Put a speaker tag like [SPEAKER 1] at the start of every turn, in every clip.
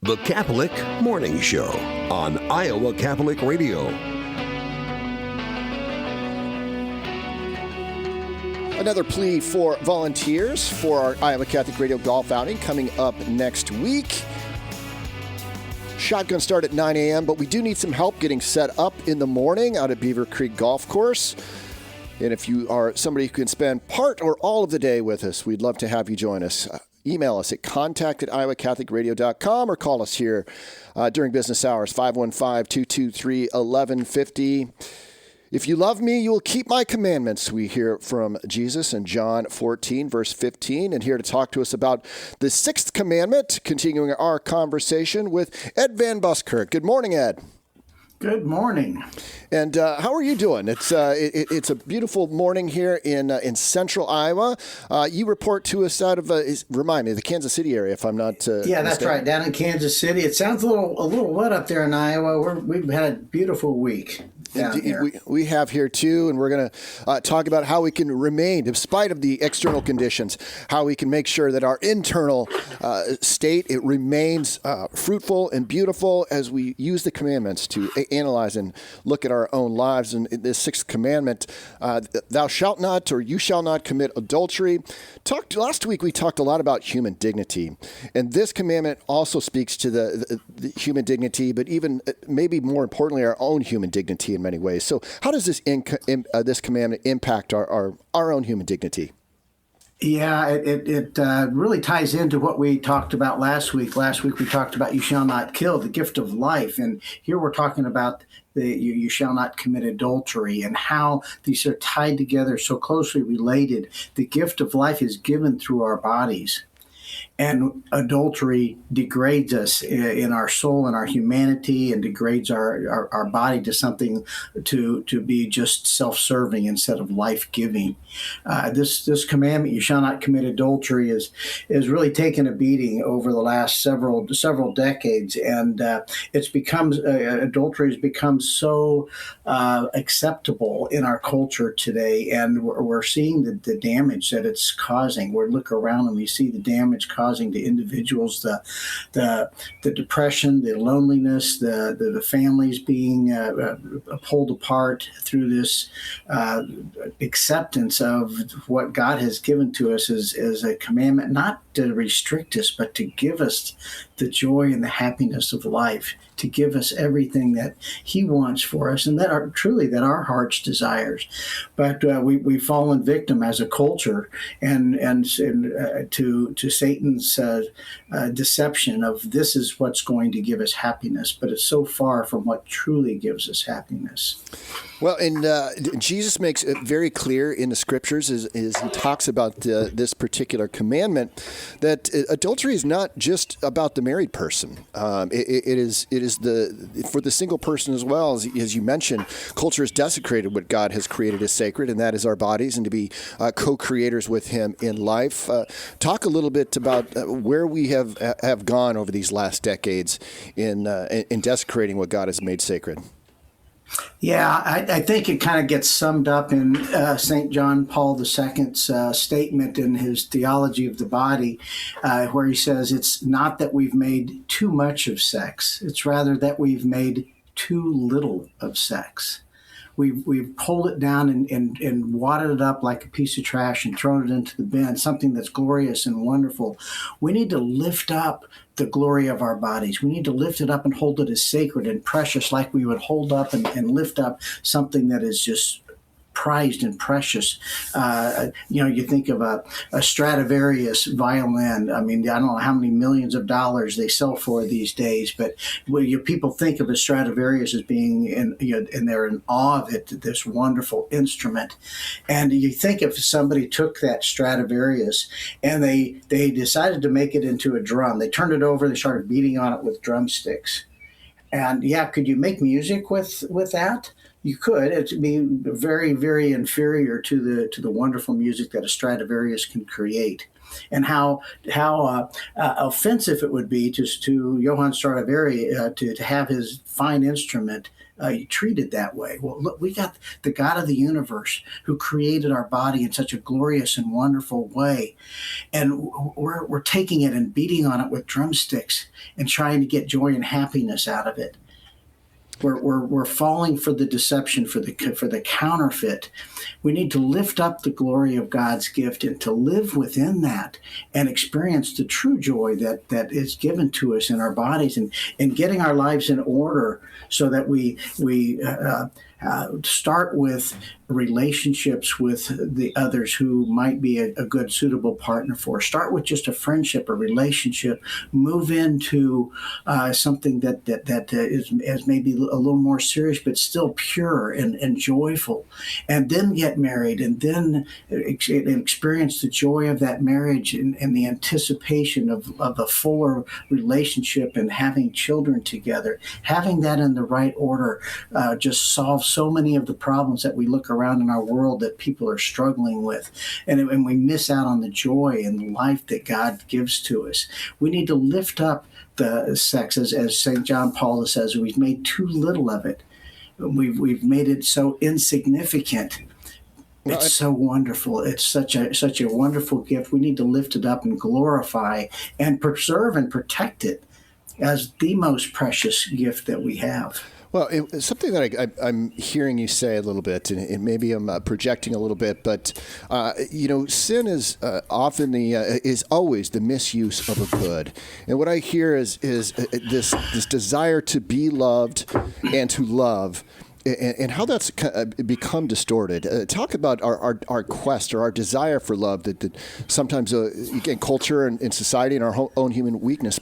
[SPEAKER 1] The Catholic Morning Show on Iowa Catholic Radio.
[SPEAKER 2] Another plea for volunteers for our Iowa Catholic Radio golf outing coming up next week. Shotgun start at 9 a.m., but we do need some help getting set up in the morning out at Beaver Creek Golf Course. And if you are somebody who can spend part or all of the day with us, we'd love to have you join us. Email us at contact@iowacatholicradio.com or call us here during business hours, 515-223-1150. If you love me, you will keep my commandments. We hear from Jesus in John 14, verse 15, and here to talk to us about the Sixth Commandment, continuing our conversation with Ed Van Buskirk. Good morning, Ed.
[SPEAKER 3] Good morning.
[SPEAKER 2] And how are you doing? It's a beautiful morning here in central Iowa. You report to us out of remind me, the Kansas City area, if I'm not
[SPEAKER 3] yeah, that's
[SPEAKER 2] mistaken.
[SPEAKER 3] right, down in Kansas City. It sounds a little wet up there in Iowa. We've had a beautiful week.
[SPEAKER 2] We have here too, and we're going to talk about how we can remain, in spite of the external conditions, how we can make sure that our internal state, it remains fruitful and beautiful as we use the commandments to analyze and look at our own lives. And this Sixth Commandment, thou shalt not, or you shall not commit adultery. Last week we talked a lot about human dignity, and this commandment also speaks to the human dignity, but even maybe more importantly, our own human dignity in many ways. So how does this this commandment impact our own human dignity?
[SPEAKER 3] Yeah, it really ties into what we talked about last week. Last week we talked about you shall not kill, the gift of life. And here we're talking about you shall not commit adultery, and how these are tied together, so closely related. The gift of life is given through our bodies. And adultery degrades us in our soul and our humanity, and degrades our body to something to be just self-serving instead of life-giving. This commandment, you shall not commit adultery, is really taken a beating over the last several decades, and adultery has become so acceptable in our culture today, and we're seeing the damage that it's causing. We look around and we see the damage causing to individuals, the depression, the loneliness, the families being pulled apart through this acceptance of what God has given to us as a commandment, not to restrict us, but to give us the joy and the happiness of life, to give us everything that He wants for us, and that our heart's desires. But we've fallen victim as a culture and to Satan's deception of this is what's going to give us happiness, but it's so far from what truly gives us happiness.
[SPEAKER 2] Well, and Jesus makes it very clear in the scriptures as he talks about this particular commandment that adultery is not just about the married person. It is for the single person as well. As you mentioned, culture has desecrated what God has created as sacred, and that is our bodies, and to be co-creators with Him in life. Talk a little bit about where we have gone over these last decades in desecrating what God has made sacred.
[SPEAKER 3] Yeah, I think it kind of gets summed up in St. John Paul II's statement in his Theology of the Body, where he says it's not that we've made too much of sex, it's rather that we've made too little of sex. We've pulled it down and wadded it up like a piece of trash and thrown it into the bin, something that's glorious and wonderful. We need to lift up the glory of our bodies. We need to lift it up and hold it as sacred and precious, like we would hold up and lift up something that is just prized and precious. You think of a Stradivarius violin. I mean, I don't know how many millions of dollars they sell for these days, but people think of a Stradivarius as being, and they're in awe of it, this wonderful instrument. And you think if somebody took that Stradivarius and they decided to make it into a drum, they turned it over, they started beating on it with drumsticks. And yeah, could you make music with that? You could. It'd be very, very inferior to the wonderful music that a Stradivarius can create, and how offensive it would be just to Johann Stradivari to have his fine instrument treated that way. Well, look, we got the God of the universe who created our body in such a glorious and wonderful way, and we're taking it and beating on it with drumsticks and trying to get joy and happiness out of it. We're falling for the deception, for the counterfeit. We need to lift up the glory of God's gift and to live within that and experience the true joy that is given to us in our bodies, and getting our lives in order so that we start with relationships with the others who might be a good, suitable partner for us. Start with just a friendship, a relationship. Move into something that is maybe a little more serious, but still pure and joyful. And then get married, and then experience the joy of that marriage and the anticipation of a fuller relationship and having children together. Having that in the right order just solves so many of the problems that we look around in our world that people are struggling with, and we miss out on the joy and the life that God gives to us. We need to lift up the sex, as St. John Paul says. We've made too little of it. We've made it so insignificant. It's so wonderful. It's such a wonderful gift. We need to lift it up and glorify and preserve and protect it as the most precious gift that we have.
[SPEAKER 2] Well, something that I'm hearing you say a little bit, and maybe I'm projecting a little bit, but sin is often is always the misuse of a good. And what I hear is this desire to be loved and to love, and how that's become distorted. Talk about our quest or our desire for love that sometimes again, culture and society and our own human weakness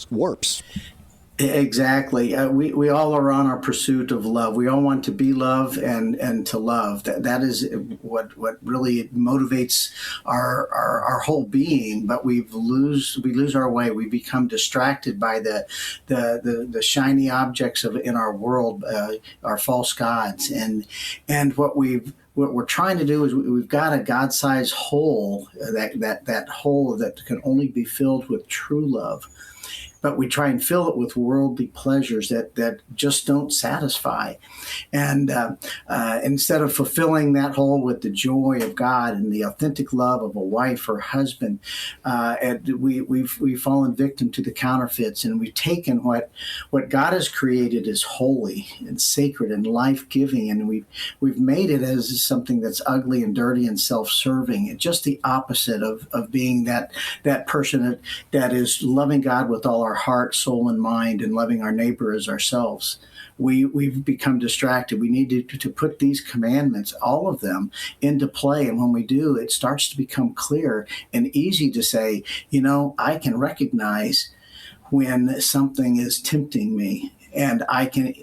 [SPEAKER 2] warps.
[SPEAKER 3] Exactly. We all are on our pursuit of love. We all want to be loved and to love. That is what really motivates our whole being. But we lose our way. We become distracted by the shiny objects in our world, our false gods, and what we're trying to do is we've got a God-sized hole, that hole that can only be filled with true love. But we try and fill it with worldly pleasures that just don't satisfy. And instead of fulfilling that hole with the joy of God and the authentic love of a wife or husband, we've fallen victim to the counterfeits, and we've taken what God has created as holy and sacred and life-giving, and we've made it as something that's ugly and dirty and self-serving. It's just the opposite of being that person that is loving God with all our heart, soul, and mind, and loving our neighbor as ourselves. We've become distracted. We need to put these commandments, all of them, into play. And when we do, it starts to become clear and easy to say, I can recognize when something is tempting me, and I can,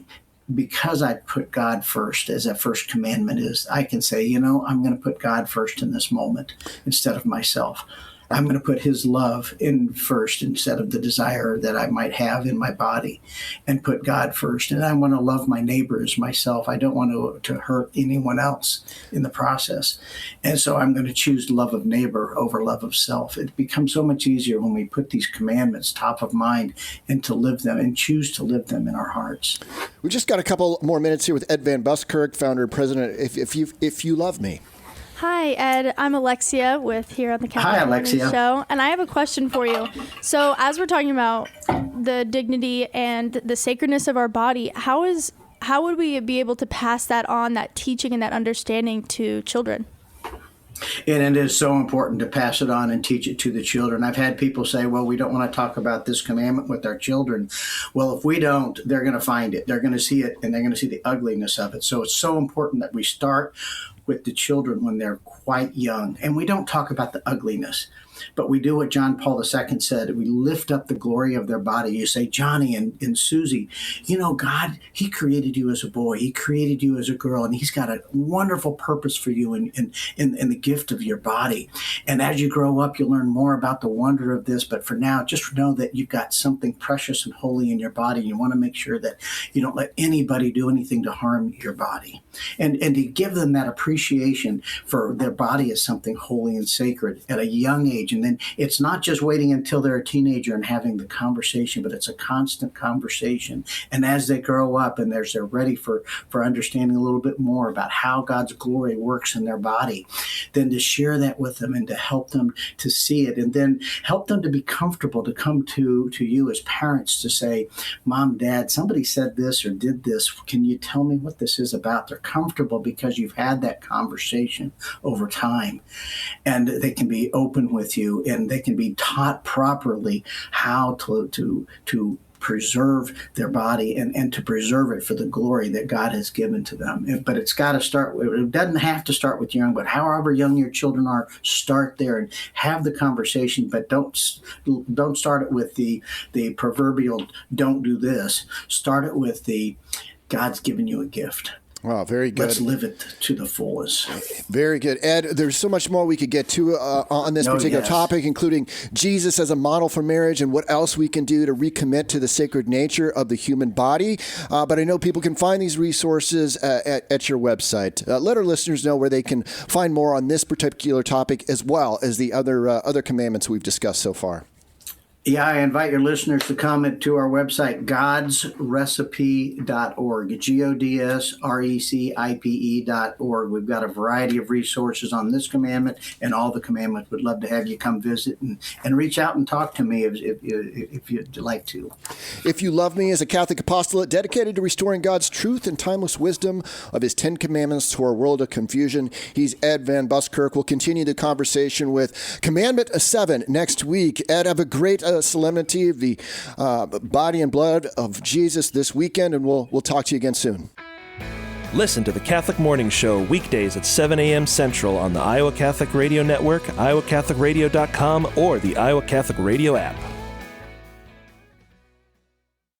[SPEAKER 3] because I put God first, as that first commandment is, I can say, I'm going to put God first in this moment instead of myself. I'm going to put his love in first instead of the desire that I might have in my body, and put God first. And I want to love my neighbor as myself. I don't want to hurt anyone else in the process. And so I'm going to choose love of neighbor over love of self. It becomes so much easier when we put these commandments top of mind and to live them and choose to live them in our hearts.
[SPEAKER 2] We just got a couple more minutes here with Ed Van Buskirk, founder and president of If You Love Me.
[SPEAKER 4] Hi, Ed. I'm Alexia with here on the Catholic Show, and I have a question for you. So, as we're talking about the dignity and the sacredness of our body, how would we be able to pass that on, that teaching and that understanding, to children?
[SPEAKER 3] And it is so important to pass it on and teach it to the children. I've had people say, well, we don't want to talk about this commandment with our children. Well, if we don't, they're going to find it. They're going to see it, and they're going to see the ugliness of it. So it's so important that we start with the children when they're quite young. And we don't talk about the ugliness. but we do what John Paul II said. We lift up the glory of their body. You say, Johnny and Susie, God, he created you as a boy. He created you as a girl, and he's got a wonderful purpose for you in the gift of your body. And as you grow up, you'll learn more about the wonder of this. But for now, just know that you've got something precious and holy in your body. You want to make sure that you don't let anybody do anything to harm your body. And to give them that appreciation for their body as something holy and sacred at a young age. And then it's not just waiting until they're a teenager and having the conversation, but it's a constant conversation. And as they grow up and they're ready for understanding a little bit more about how God's glory works in their body, then to share that with them and to help them to see it, and then help them to be comfortable to come to you as parents to say, Mom, Dad, somebody said this or did this. Can you tell me what this is about? They're comfortable because you've had that conversation over time, and they can be open with you, and they can be taught properly how to preserve their body and to preserve it for the glory that God has given to them. But it's got to start, it doesn't have to start with young, but however young your children are, start there and have the conversation, but don't start it with the proverbial don't do this. Start it with the God's given you a gift.
[SPEAKER 2] Wow, very good.
[SPEAKER 3] Let's live it to the fullest.
[SPEAKER 2] Very good. Ed, there's so much more we could get to on this particular topic, including Jesus as a model for marriage and what else we can do to recommit to the sacred nature of the human body. But I know people can find these resources at your website. Let our listeners know where they can find more on this particular topic as well as the other commandments we've discussed so far.
[SPEAKER 3] Yeah, I invite your listeners to come to our website, godsrecipe.org, GODSRECIPE.org. We've got a variety of resources on this commandment and all the commandments. We'd love to have you come visit and reach out and talk to me if you'd like to.
[SPEAKER 2] If You Love Me is a Catholic apostolate dedicated to restoring God's truth and timeless wisdom of his 10 commandments to our world of confusion. He's Ed Van Buskirk. We'll continue the conversation with Commandment 7 next week. Ed, have a great solemnity of the body and blood of Jesus this weekend, and we'll talk to you again soon.
[SPEAKER 5] Listen to the Catholic Morning Show weekdays at 7 a.m. Central on the Iowa Catholic Radio Network, iowacatholicradio.com, or the Iowa Catholic Radio app.